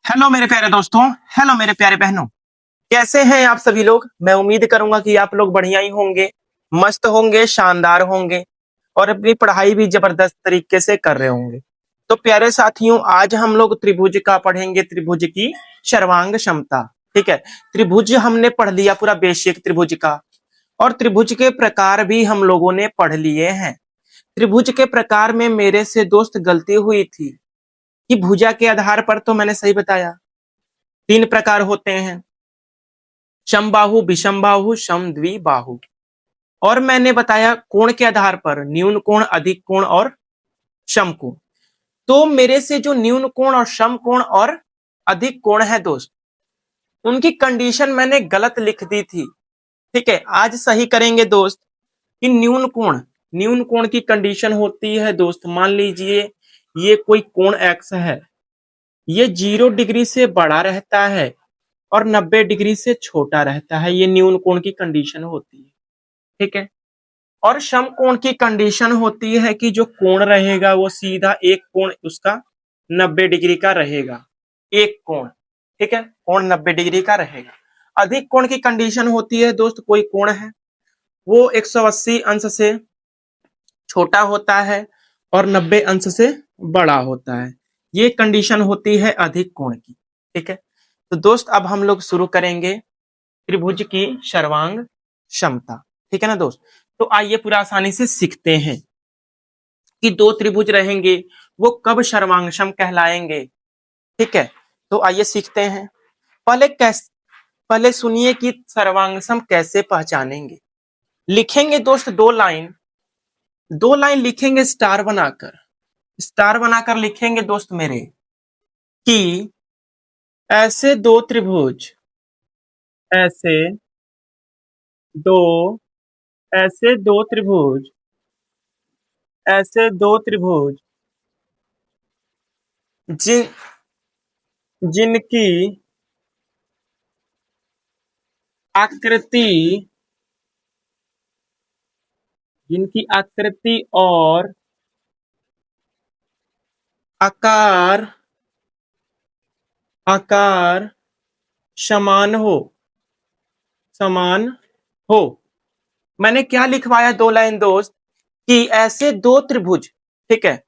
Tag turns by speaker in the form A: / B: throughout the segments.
A: Hello मेरे प्यारे दोस्तों। हेलो मेरे प्यारे बहनों। कैसे हैं आप सभी लोग। मैं उम्मीद करूंगा कि आप लोग बढ़िया ही होंगे, मस्त होंगे, शानदार होंगे और अपनी पढ़ाई भी जबरदस्त तरीके से कर रहे होंगे। तो प्यारे साथियों, आज हम लोग त्रिभुज का पढ़ेंगे, त्रिभुज की सर्वांग क्षमता। ठीक है। त्रिभुज हमने पढ़ लिया पूरा बेसिक त्रिभुज का, और त्रिभुज के प्रकार भी हम लोगों ने पढ़ लिए हैं। त्रिभुज के प्रकार में मेरे से दोस्त गलती हुई थी कि भुजा के आधार पर तो मैंने सही बताया, 3 प्रकार होते हैं, समबाहु, विषमबाहु, समद्विबाहु। और मैंने बताया कोण के आधार पर, न्यून कोण, अधिक कोण और समकोण। तो मेरे से जो न्यून कोण और समकोण और अधिक कोण है दोस्त, उनकी कंडीशन मैंने गलत लिख दी थी। ठीक है, आज सही करेंगे दोस्त कि न्यून कोण की कंडीशन होती है दोस्त। मान लीजिए ये कोई कोण एक्स है, ये 0 डिग्री से बड़ा रहता है और 90 डिग्री से छोटा रहता है। ये न्यून कोण की कंडीशन होती है। ठीक है। और समकोण की कंडीशन होती है कि जो कोण रहेगा वो सीधा एक कोण उसका 90 डिग्री का रहेगा, एक कोण। ठीक है, कोण 90 डिग्री का रहेगा। अधिक कोण की कंडीशन होती है दोस्त, कोई कोण है वो 180 अंश से छोटा होता है और 90 अंश से बड़ा होता है। ये कंडीशन होती है अधिक कोण की। ठीक है। तो दोस्त अब हम लोग शुरू करेंगे त्रिभुज की सर्वांग क्षमता। ठीक है ना दोस्त। तो आइए पूरा आसानी से सीखते हैं कि दो त्रिभुज रहेंगे वो कब सर्वांगसम कहलाएंगे। ठीक है। तो आइए सीखते हैं। पहले सुनिए कि सर्वांगसम कैसे पहचानेंगे। लिखेंगे दोस्त दो लाइन लिखेंगे स्टार बनाकर लिखेंगे दोस्त मेरे कि ऐसे दो त्रिभुज ऐसे दो ऐसे दो त्रिभुज ऐसे दो त्रिभुज जिन जिनकी आकृति और आकार आकार समान हो। मैंने क्या लिखवाया 2 लाइन दोस्त कि ऐसे दो त्रिभुज, ठीक है,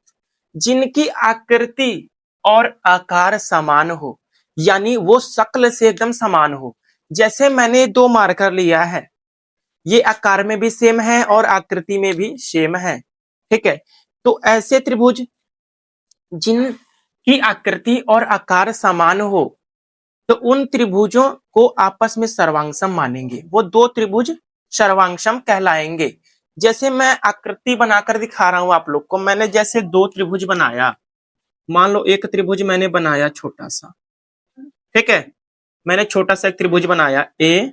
A: जिनकी आकृति और आकार समान हो, यानी वो शक्ल से एकदम समान हो। जैसे मैंने 2 मार्कर लिया है, ये आकार में भी सेम है और आकृति में भी सेम है। ठीक है। तो ऐसे त्रिभुज जिनकी आकृति और आकार समान हो, तो उन त्रिभुजों को आपस में सर्वांगसम मानेंगे। वो दो त्रिभुज सर्वांगसम कहलाएंगे। जैसे मैं आकृति बनाकर दिखा रहा हूं आप लोग को। मैंने जैसे 2 त्रिभुज बनाया, मान लो एक त्रिभुज मैंने बनाया छोटा सा। ठीक है, मैंने छोटा सा एक त्रिभुज बनाया ए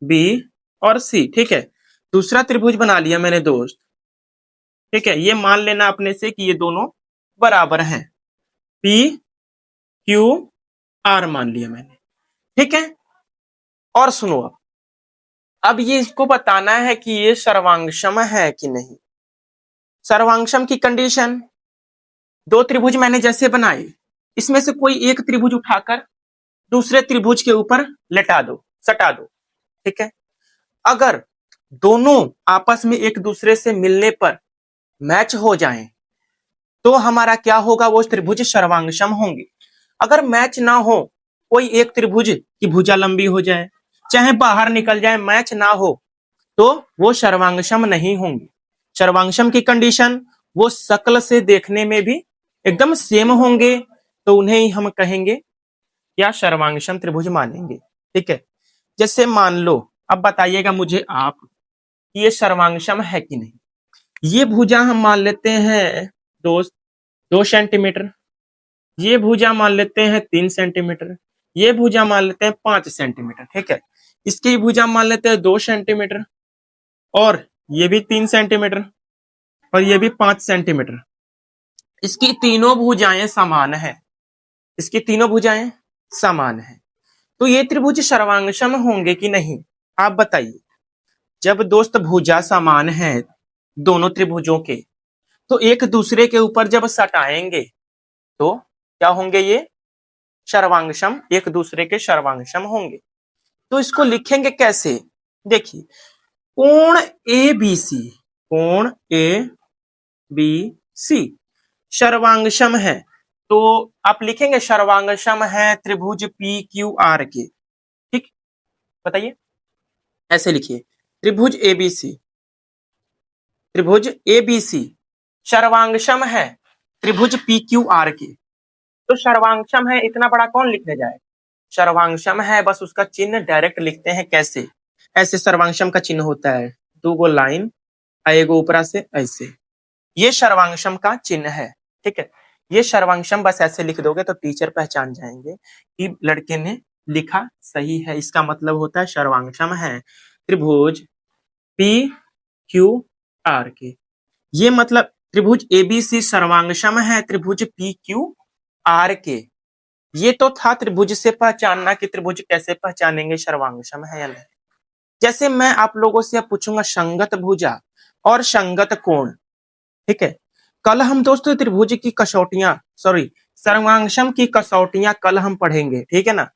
A: बी और सी। ठीक है। दूसरा त्रिभुज बना लिया मैंने दोस्त। ठीक है, ये मान लेना अपने से कि ये दोनों बराबर हैं, पी क्यू आर मान लिया मैंने। ठीक है। और सुनो, अब ये इसको बताना है कि ये सर्वांगसम है कि नहीं। सर्वांगसम की कंडीशन, 2 त्रिभुज मैंने जैसे बनाए, इसमें से कोई एक त्रिभुज उठाकर दूसरे त्रिभुज के ऊपर सटा दो। ठीक है। अगर दोनों आपस में एक दूसरे से मिलने पर मैच हो जाएं, तो हमारा क्या होगा, वो त्रिभुज सर्वांगसम होंगे। अगर मैच ना हो, कोई एक त्रिभुज की भुजा लंबी हो जाए, चाहे बाहर निकल जाए, मैच ना हो, तो वो सर्वांगसम नहीं होंगे। सर्वांगसम की कंडीशन, वो शक्ल से देखने में भी एकदम सेम होंगे, तो उन्हें ही हम कहेंगे या सर्वांगसम त्रिभुज मानेंगे। ठीक है। जैसे मान लो, अब बताइएगा मुझे आप कि ये सर्वांगसम है कि नहीं। ये भुजा हम मान लेते हैं दोस्त 2 सेंटीमीटर, ये भुजा मान लेते हैं 3 सेंटीमीटर, ये भुजा मान लेते हैं 5 सेंटीमीटर। ठीक है। इसकी भुजा मान लेते हैं 2 सेंटीमीटर, और ये भी 3 सेंटीमीटर, और ये भी 5 सेंटीमीटर। इसकी तीनों भुजाएं समान है, इसकी तीनों भुजाएं समान है। तो ये त्रिभुज सर्वांगसम होंगे कि नहीं, आप बताइए। जब दोस्त भुजा समान है दोनों त्रिभुजों के, तो एक दूसरे के ऊपर जब सटाएंगे तो क्या होंगे, ये सर्वांगसम, एक दूसरे के सर्वांगसम होंगे। तो इसको लिखेंगे कैसे? देखिए, कोण ए बी सी, कोण ए बी सी सर्वांगसम है, तो आप लिखेंगे सर्वांगसम है त्रिभुज पी क्यू आर के। ठीक, बताइए, ऐसे लिखिए, त्रिभुज एबीसी, त्रिभुज एबीसी सर्वांगसम है त्रिभुज पी क्यू आर के। तो सर्वांगसम है, इतना बड़ा कौन लिखने जाए? सर्वांगसम है, बस उसका चिन्ह डायरेक्ट लिखते हैं। कैसे? ऐसे सर्वांगसम का चिन्ह होता है, दो गो लाइन, एगो ऊपरा से ऐसे, ये सर्वांगसम का चिन्ह है। ठीक है, ये सर्वांगसम बस ऐसे लिख दोगे तो टीचर पहचान जाएंगे कि लड़के ने लिखा सही है। इसका मतलब होता है सर्वांगसम है त्रिभुज पी क्यू आर के। ये मतलब त्रिभुज एबीसी सर्वांगसम है त्रिभुज पी क्यू आर के। ये तो था त्रिभुज से पहचानना कि त्रिभुज कैसे पहचानेंगे सर्वांगसम है या नहीं। जैसे मैं आप लोगों से अब पूछूंगा संगत भुजा और संगत कोण। ठीक है, कल हम दोस्तों त्रिभुज की कसौटियां, सॉरी सर्वांगसम की कसौटियां कल हम पढ़ेंगे। ठीक है ना,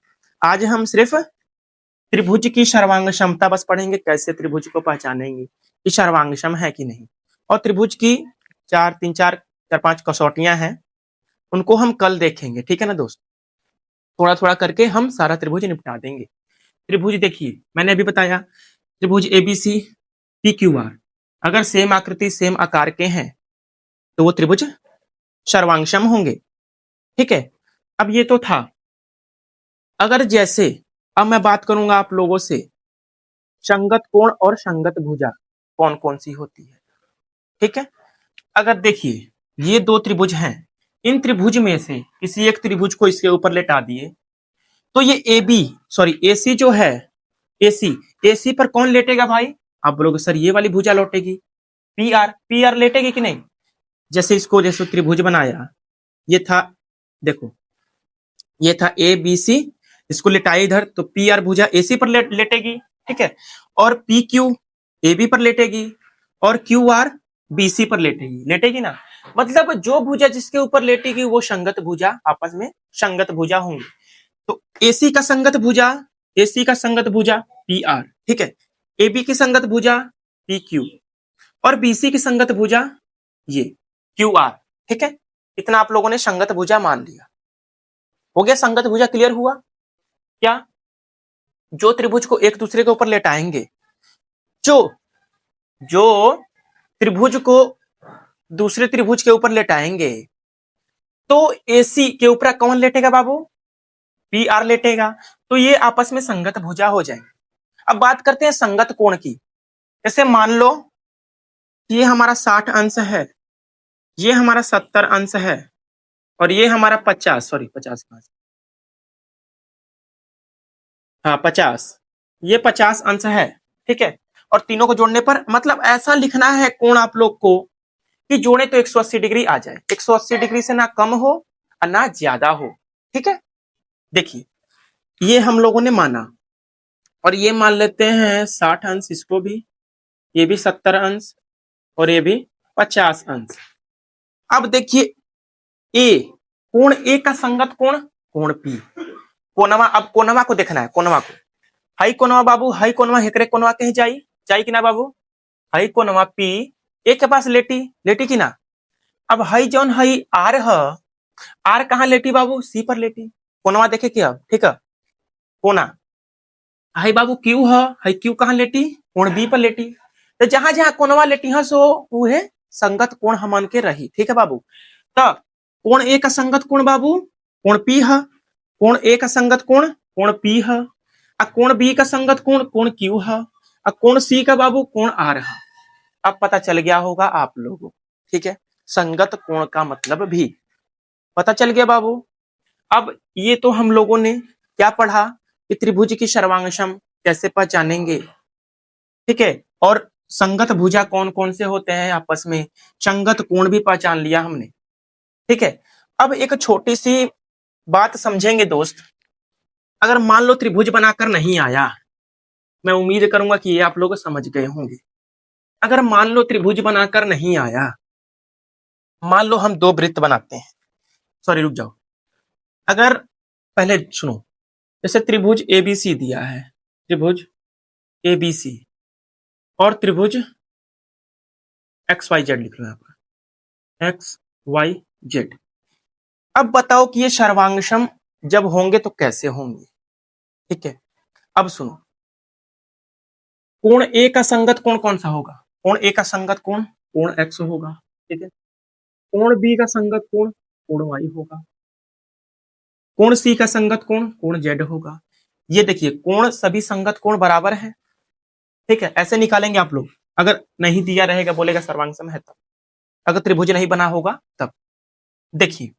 A: आज हम सिर्फ त्रिभुज की सर्वांगसमता बस पढ़ेंगे, कैसे त्रिभुज को पहचानेंगे कि सर्वांगसम है कि नहीं। और त्रिभुज की चार पांच कसौटियां हैं, उनको हम कल देखेंगे। ठीक है ना दोस्त, थोड़ा थोड़ा करके हम सारा त्रिभुज निपटा देंगे। त्रिभुज देखिए, मैंने अभी बताया त्रिभुज एबीसी पी क्यू आर अगर सेम आकृति सेम आकार के हैं तो वो त्रिभुज सर्वांगसम होंगे। ठीक है, अब ये तो था। अगर जैसे अब मैं बात करूंगा आप लोगों से संगत कोण और संगत भुजा कौन कौन सी होती है। ठीक है, अगर देखिए ये दो त्रिभुज हैं, इन त्रिभुज में से किसी एक त्रिभुज को इसके ऊपर लेटा दिए तो ये ए बी सॉरी एसी जो है, एसी एसी पर कौन लेटेगा भाई? आप बोलोगे सर ये वाली भुजा लौटेगी, पी आर लेटेगी कि नहीं? जैसे इसको जैसे त्रिभुज बनाया, ये था, देखो ये था ए बी सी, इसको लेटाए इधर तो पी आर भुजा एसी पर लेटेगी। ठीक है, और पी क्यू ए बी पर लेटेगी और क्यू आर बी सी पर लेटेगी, लेटेगी ना। मतलब जो भुजा जिसके ऊपर लेटेगी वो संगत भुजा, आपस में संगत भुजा होंगी। तो एसी का संगत भुजा, एसी का संगत भुजा पी आर। ठीक है, एबी की संगत भुजा पी क्यू और बीसी की संगत भुजा ये क्यू आर। ठीक है, इतना आप लोगों ने संगत भुजा मान लिया। हो गया संगत भुजा, क्लियर हुआ क्या? जो त्रिभुज को एक दूसरे के ऊपर लेटाएंगे, जो जो त्रिभुज को दूसरे त्रिभुज के ऊपर लेटाएंगे तो एसी के ऊपर कौन लेटेगा बाबू? P R लेटेगा। तो ये आपस में संगत भुजा हो जाएंगे। अब बात करते हैं संगत कोण की। जैसे मान लो ये हमारा 60 अंश है, ये हमारा 70 अंश है और ये हमारा 50, सॉरी 50 हाँ 50, ये 50 अंश है। ठीक है, और तीनों को जोड़ने पर मतलब ऐसा लिखना है कोण आप लोग को कि जोड़े तो 180 डिग्री आ जाए, 180 डिग्री से ना कम हो और ना ज्यादा हो। ठीक है, देखिए ये हम लोगों ने माना और ये मान लेते हैं 60 अंश इसको भी, ये भी 70 अंश और ये भी 50 अंश। अब देखिए ए, कोण ए का संगत कोण कोण पी, कोनवा, अब कोनवा को देखना है, कोनवा को, हाई कोनवा बाबू, हाई कोनवा हेकरे कोनवा कहीं जाई जाई कि ना बाबू? हाई कोनवा पी ए के पास लेटी लेटी कि ना? अब हाई जौन हाई आर है, आर कहाँ लेटी बाबू? सी पर लेटी। कोनवा देखे कि अब ठीक है, कोना हाई बाबू क्यू है, हाई क्यू कहाँ लेटी? कोण बी पर लेटी। तो जहां जहां कोनवा लेटी है सो उहे संगत कोण हमन के रही। ठीक है बाबू, तो कोण ए का संगत कोण बाबू कोण पी है, कोण ए का संगत कोण कोण पी है, कोण बी का संगत कोण कोण क्यू है, कोण सी का बाबू कोण आर है। अब पता चल गया होगा आप लोगों, ठीक है, संगत कोण का मतलब भी पता चल गया बाबू। अब ये तो हम लोगों ने क्या पढ़ा कि त्रिभुज की सर्वांगसम कैसे पहचानेंगे। ठीक है, और संगत भुजा कौन कौन से होते हैं आपस में, संगत कोण भी पहचान लिया हमने। ठीक है, अब एक छोटी सी बात समझेंगे दोस्त। अगर मान लो त्रिभुज बनाकर नहीं आया, मैं उम्मीद करूंगा कि ये आप लोग समझ गए होंगे। अगर मान लो त्रिभुज बनाकर नहीं आया, मान लो हम दो वृत्त बनाते हैं, सॉरी रुक जाओ, अगर पहले सुनो, जैसे त्रिभुज एबीसी दिया है, त्रिभुज एबीसी और त्रिभुज एक्स वाई जेड लिख लो यहाँ पर, एक्स वाई जेड। अब बताओ कि ये सर्वांगसम जब होंगे तो कैसे होंगे। ठीक है, अब सुनो, कोण ए का संगत कोण कौन सा होगा? कोण ए का संगत कोण कोण एक्स होगा। ठीक है, कोण बी का संगत कोण कोण वाई होगा। कोण सी का संगत कोण कोण जेड होगा। ये देखिए, कोण सभी संगत कोण बराबर है। ठीक है, ऐसे निकालेंगे आप लोग, अगर नहीं दिया रहेगा बोलेगा सर्वांगसम है तब, अगर त्रिभुज नहीं बना होगा तब। देखिए,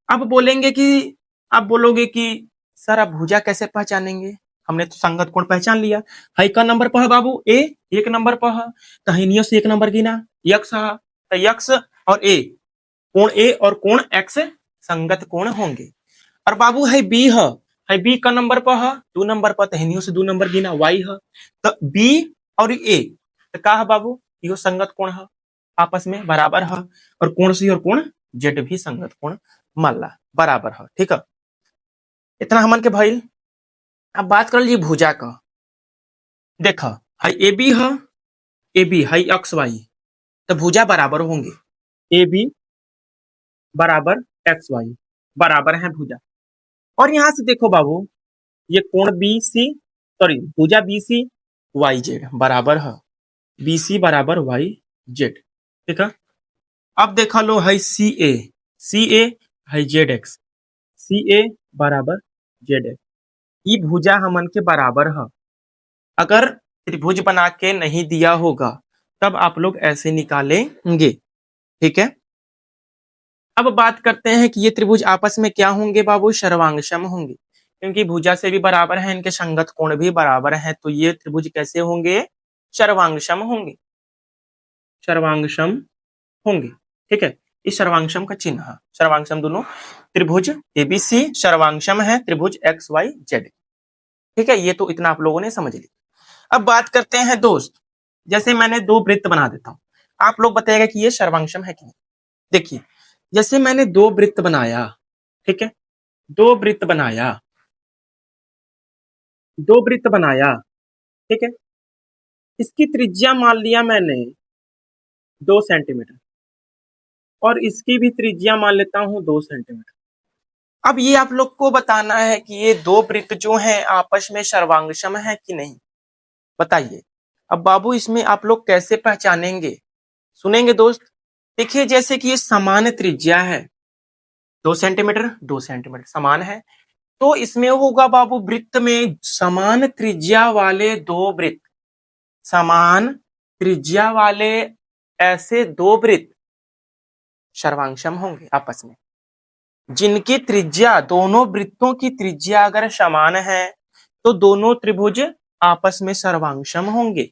A: अब बोलेंगे कि, आप बोलोगे कि सर अब भुजा कैसे पहचानेंगे, हमने तो संगत कोण पहचान लिया। हाई का नंबर पर बाबू ए, एक नंबर पर कहिनियों से एक नंबर गिना, यक्स तो यक्स और ए, कोण ए और कोण एक्स संगत कोण होंगे। और बाबू है बी है बी का नंबर पर 2 नंबर पर तहनियों से 2 नंबर गिना, वाई है तो बी और ए तो का है बाबू, यो संगत कोण है, आपस में बराबर है। और कोण सी और कोण जेड भी संगत कोण मान ला बराबर है। ठीक है, इतना हमन के भइल। अब बात कर लीजिए भुजा का। देखा, हाई ए बी है, ए बी हाई एक्स वाई, तो भुजा बराबर होंगे, ए बी बराबर एक्स वाई बराबर है भुजा। और यहां से देखो बाबू, ये कोण बी सी, सॉरी भुजा बी सी वाई जेड बराबर है, बी सी बराबर वाई जेड। ठीक है, अब देखा लो है सी ए है जेड एक्स, सी ए बराबर जेड एक्स, ये भुजा हमन के बराबर है। अगर त्रिभुज बना के नहीं दिया होगा तब आप लोग ऐसे निकालेंगे। ठीक है, अब बात करते हैं कि ये त्रिभुज आपस में क्या होंगे बाबू, सर्वांगसम होंगे, क्योंकि भुजा से भी बराबर है, इनके संगत कोण भी बराबर है, तो ये त्रिभुज कैसे होंगे, सर्वांगसम होंगे, सर्वांगसम होंगे। ठीक है, इस सर्वांगसम का चिन्ह है, सर्वांगसम दोनों त्रिभुज एबीसी सर्वांगसम है त्रिभुज एक्स वाई जेड। ठीक है, ये तो इतना आप लोगों ने समझ लिया। अब बात करते हैं दोस्त, जैसे मैंने दो वृत्त बना देता हूं, आप लोग बताइएगा कि ये सर्वांगसम है कि नहीं। देखिए, जैसे मैंने दो वृत्त बनाया, ठीक है, दो वृत्त बनाया, दो वृत्त बनाया, ठीक है, इसकी त्रिज्या मान लिया मैंने 2 सेंटीमीटर और इसकी भी त्रिज्या मान लेता हूं 2 सेंटीमीटर। अब ये आप लोग को बताना है कि ये दो वृत्त जो हैं आपस में सर्वांगसम है कि नहीं, बताइए। अब बाबू इसमें आप लोग कैसे पहचानेंगे, सुनेंगे दोस्त। देखिए, जैसे कि ये समान त्रिज्या है, 2 सेंटीमीटर 2 सेंटीमीटर समान है, तो इसमें होगा बाबू वृत्त में समान त्रिज्या वाले दो वृत्त, समान त्रिज्या वाले ऐसे दो वृत्त सर्वांगसम होंगे आपस में, जिनकी त्रिज्या, दोनों वृत्तों की त्रिज्या अगर समान है तो दोनों त्रिभुज आपस में सर्वांगसम होंगे।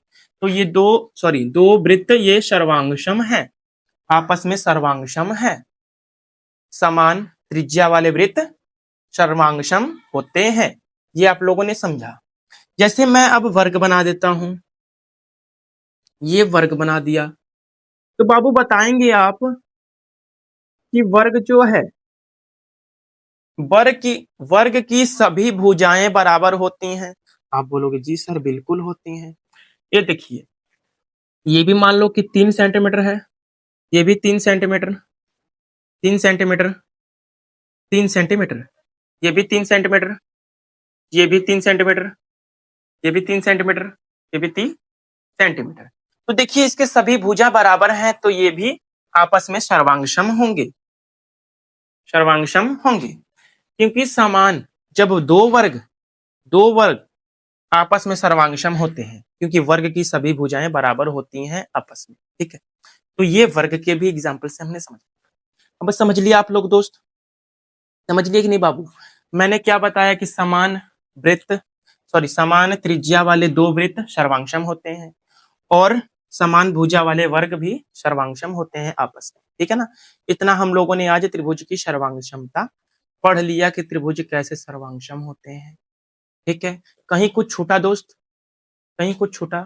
A: तो ये दो वृत्त ये सर्वांगसम है, आपस में सर्वांगसम है, समान त्रिज्या वाले वृत्त सर्वांगसम होते हैं। ये आप लोगों ने समझा। जैसे मैं अब वर्ग बना देता हूं, ये वर्ग बना दिया, तो बाबू बताएंगे आप कि वर्ग जो है, वर्ग की सभी भुजाएं बराबर होती हैं। आप बोलोगे जी सर बिल्कुल होती हैं। ये देखिए, ये भी मान लो कि 3 सेंटीमीटर है, ये भी 3 सेंटीमीटर, 3 सेंटीमीटर, 3 सेंटीमीटर, ये भी 3 सेंटीमीटर, ये भी 3 सेंटीमीटर, ये भी 3 सेंटीमीटर, ये भी 3 सेंटीमीटर। तो देखिए, इसके सभी भुजा बराबर हैं, तो ये भी आपस में सर्वांगसम होंगे, सर्वांगसम होंगे, क्योंकि समान, जब दो वर्ग आपस में सर्वांगसम होते हैं, क्योंकि वर्ग की सभी भुजाएं बराबर होती हैं आपस में। ठीक है, तो ये वर्ग के भी एग्जाम्पल से हमने समझ, अब समझ लिया आप लोग दोस्त, समझ लिए कि नहीं बाबू। मैंने क्या बताया कि समान त्रिज्या वाले दो वृत्त सर्वांगसम होते हैं और समान भुजा वाले वर्ग भी सर्वांगसम होते हैं आपस में। ठीक है ना, इतना हम लोगों ने आज त्रिभुज की सर्वांगसमता पढ़ लिया कि त्रिभुज कैसे सर्वांगसम होते हैं। ठीक है, कहीं कुछ छूटा दोस्त, कहीं कुछ छूटा,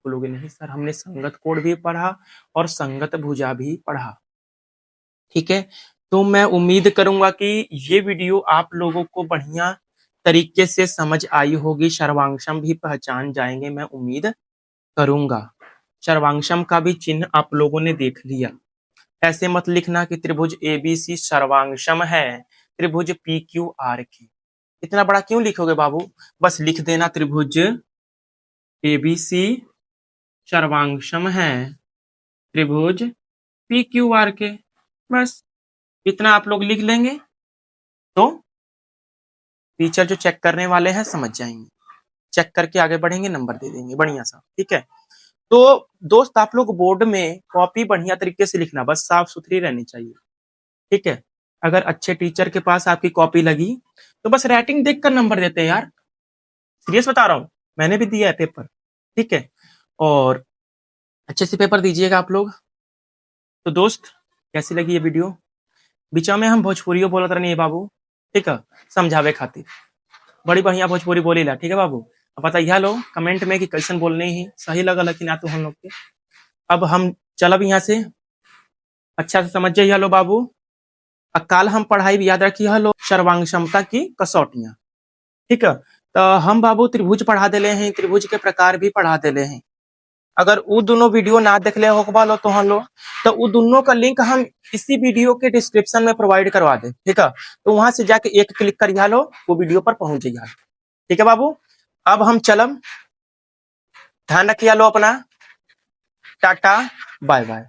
A: बोलोगे नहीं सर हमने संगत कोण भी पढ़ा और संगत भुजा भी पढ़ा। ठीक है, तो मैं उम्मीद करूंगा कि ये वीडियो आप लोगों को बढ़िया तरीके से समझ आई होगी, सर्वांगशम भी पहचान जाएंगे, मैं उम्मीद करूंगा। सर्वांगशम का भी चिन्ह आप लोगों ने देख लिया। ऐसे मत लिखना कि त्रिभुज एबीसी सर्वांगशम है त्रिभुज पी क्यू आर के। इतना बड़ा क्यों लिखोगे बाबू? बस लिख देना त्रिभुज एबीसी सर्वांगशम है त्रिभुज पी क्यू आर के। बस इतना आप लोग लिख लेंगे तो टीचर जो चेक करने वाले हैं समझ जाएंगे, चेक करके आगे बढ़ेंगे, नंबर दे देंगे बढ़िया सा। ठीक है, तो दोस्त आप लोग बोर्ड में कॉपी बढ़िया तरीके से लिखना, बस साफ सुथरी रहनी चाहिए। ठीक है, अगर अच्छे टीचर के पास आपकी कॉपी लगी तो बस राइटिंग देखकर नंबर देते हैं यार, सीरियस बता रहा हूँ, मैंने भी दिया है पेपर। ठीक है, और अच्छे से पेपर दीजिएगा आप लोग। तो दोस्त कैसी लगी ये वीडियो? बीचा में हम भोजपुरियो बोलत रहनी है बाबू, ठीक है, समझावे खातिर बड़ी बढ़िया भोजपुरी बोली ला। ठीक है बाबू, अब बताइए लो कमेंट में कि कैसन बोलने ही सही लगल कि ना तो हम लोग के। अब हम चलब यहाँ से, अच्छा से समझ जाइए लो बाबू। काल हम पढ़ाई भी याद रखिए लो सर्वांग क्षमता की कसौटियां। ठीक है, तो हम बाबू त्रिभुज पढ़ा देले हैं, त्रिभुज के प्रकार भी पढ़ा देले हैं। अगर वो दोनों वीडियो ना देख ले होगा लो तो हम लोग, तो वो दोनों का लिंक हम इसी वीडियो के डिस्क्रिप्शन में प्रोवाइड करवा दे। ठीक है, तो वहां से जाके एक क्लिक कर लो, वो वीडियो पर पहुंच जाइए। ठीक है बाबू, अब हम चलम, ध्यान रखिए लो अपना, टाटा बाय बाय।